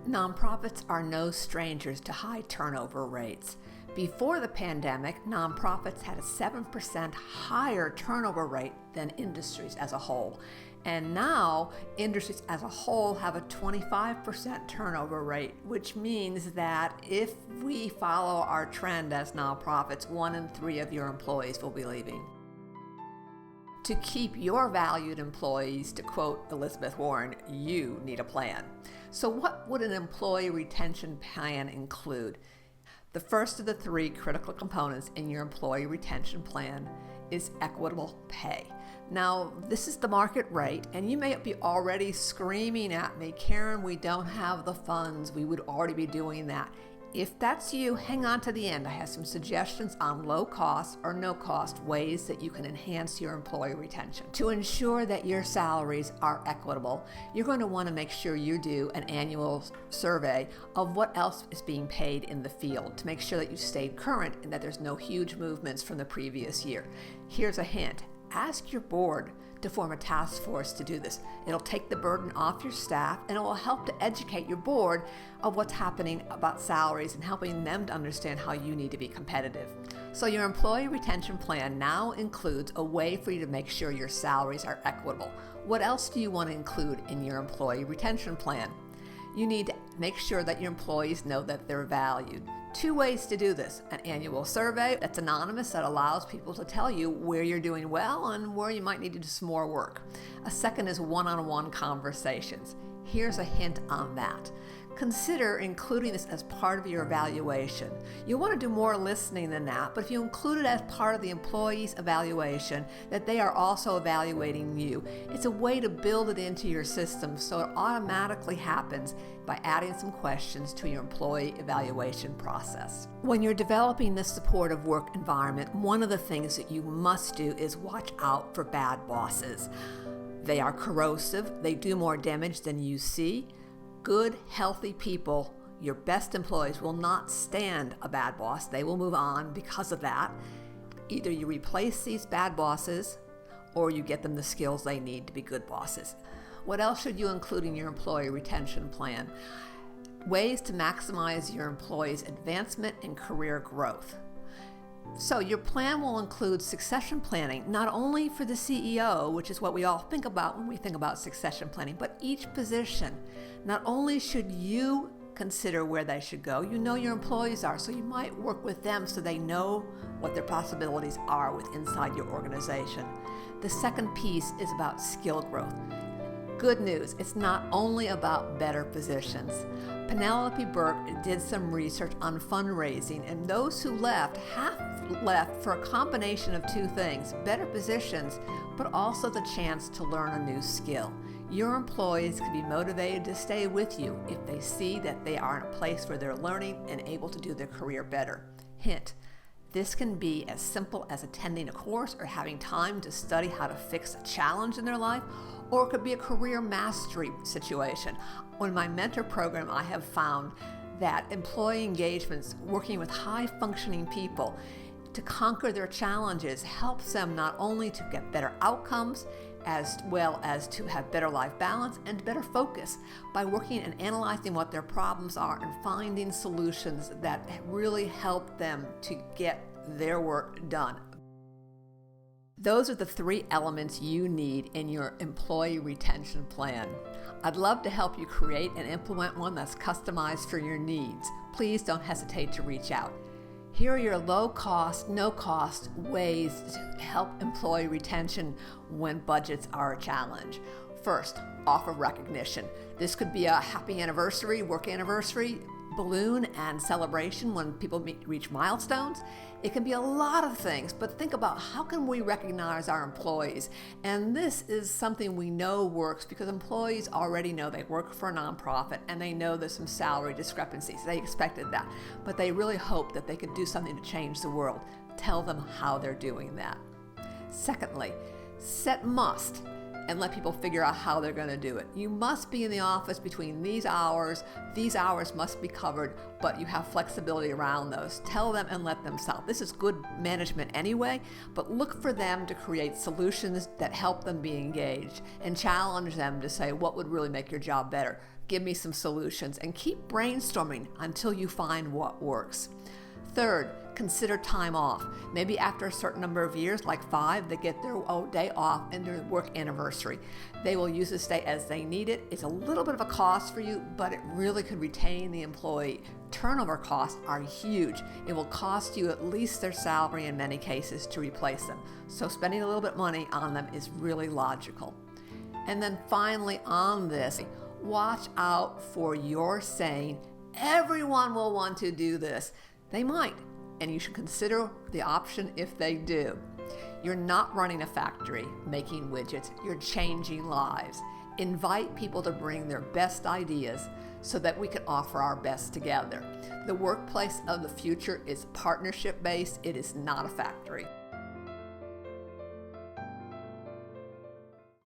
Nonprofits are no strangers to high turnover rates. Before the pandemic, nonprofits had a 7% higher turnover rate than industries as a whole. And now, industries as a whole have a 25% turnover rate, which means that if we follow our trend as nonprofits, 1 in 3 of your employees will be leaving. To keep your valued employees, to quote Elizabeth Warren, you need a plan. So what would an employee retention plan include? The first of the 3 critical components in your employee retention plan is equitable pay. Now, this is the market rate, and you may be already screaming at me, Karen, we don't have the funds. We would already be doing that. If that's you, hang on to the end. I have some suggestions on low cost or no cost ways that you can enhance your employee retention. To ensure that your salaries are equitable, you're going to want to make sure you do an annual survey of what else is being paid in the field to make sure that you stay current and that there's no huge movements from the previous year. Here's a hint. Ask your board to form a task force to do this. It'll take the burden off your staff and it will help to educate your board of what's happening about salaries and helping them to understand how you need to be competitive. So your employee retention plan now includes a way for you to make sure your salaries are equitable. What else do you want to include in your employee retention plan? You need to make sure that your employees know that they're valued. 2 ways to do this: an annual survey that's anonymous that allows people to tell you where you're doing well and where you might need to do some more work. A second is one-on-one conversations. Here's a hint on that. Consider including this as part of your evaluation. You'll want to do more listening than that, but if you include it as part of the employee's evaluation, that they are also evaluating you, it's a way to build it into your system so it automatically happens by adding some questions to your employee evaluation process. When you're developing this supportive work environment, one of the things that you must do is watch out for bad bosses. They are corrosive, they do more damage than you see. Good, healthy people, your best employees, will not stand a bad boss. They will move on because of that. Either you replace these bad bosses or you get them the skills they need to be good bosses. What else should you include in your employee retention plan? Ways to maximize your employees' advancement and career growth. So your plan will include succession planning, not only for the CEO, which is what we all think about when we think about succession planning, but each position. Not only should you consider where they should go, you know your employees are, so you might work with them so they know what their possibilities are inside your organization. The second piece is about skill growth. Good news, it's not only about better positions. Penelope Burke did some research on fundraising, and those who left, half left for a combination of 2 things: better positions, but also the chance to learn a new skill. Your employees can be motivated to stay with you if they see that they are in a place where they're learning and able to do their career better. Hint, this can be as simple as attending a course or having time to study how to fix a challenge in their life, or it could be a career mastery situation. On my mentor program, I have found that employee engagements, working with high-functioning people to conquer their challenges, helps them not only to get better outcomes, as well as to have better life balance and better focus by working and analyzing what their problems are and finding solutions that really help them to get their work done. Those are the 3 elements you need in your employee retention plan. I'd love to help you create and implement one that's customized for your needs. Please don't hesitate to reach out. Here are your low-cost, no-cost ways to help employee retention when budgets are a challenge. First, offer recognition. This could be a happy anniversary, work anniversary, balloon and celebration when people reach milestones. It can be a lot of things, but think about how can we recognize our employees? And this is something we know works because employees already know they work for a nonprofit and they know there's some salary discrepancies. They expected that, but they really hope that they could do something to change the world. Tell them how they're doing that. Secondly, set must. and let people figure out how they're going to do it. You must be in the office between these hours must be covered, but you have flexibility around those. Tell them and let them solve. This is good management anyway, but look for them to create solutions that help them be engaged and challenge them to say, what would really make your job better? Give me some solutions, and keep brainstorming until you find what works. Third, consider time off. Maybe after a certain number of years, like 5, they get their day off and their work anniversary. They will use this day as they need it. It's a little bit of a cost for you, but it really could retain the employee. Turnover costs are huge. It will cost you at least their salary in many cases to replace them. So spending a little bit of money on them is really logical. And then finally on this, watch out for your saying, everyone will want to do this. They might, and you should consider the option if they do. You're not running a factory making widgets, you're changing lives. Invite people to bring their best ideas so that we can offer our best together. The workplace of the future is partnership-based, it is not a factory.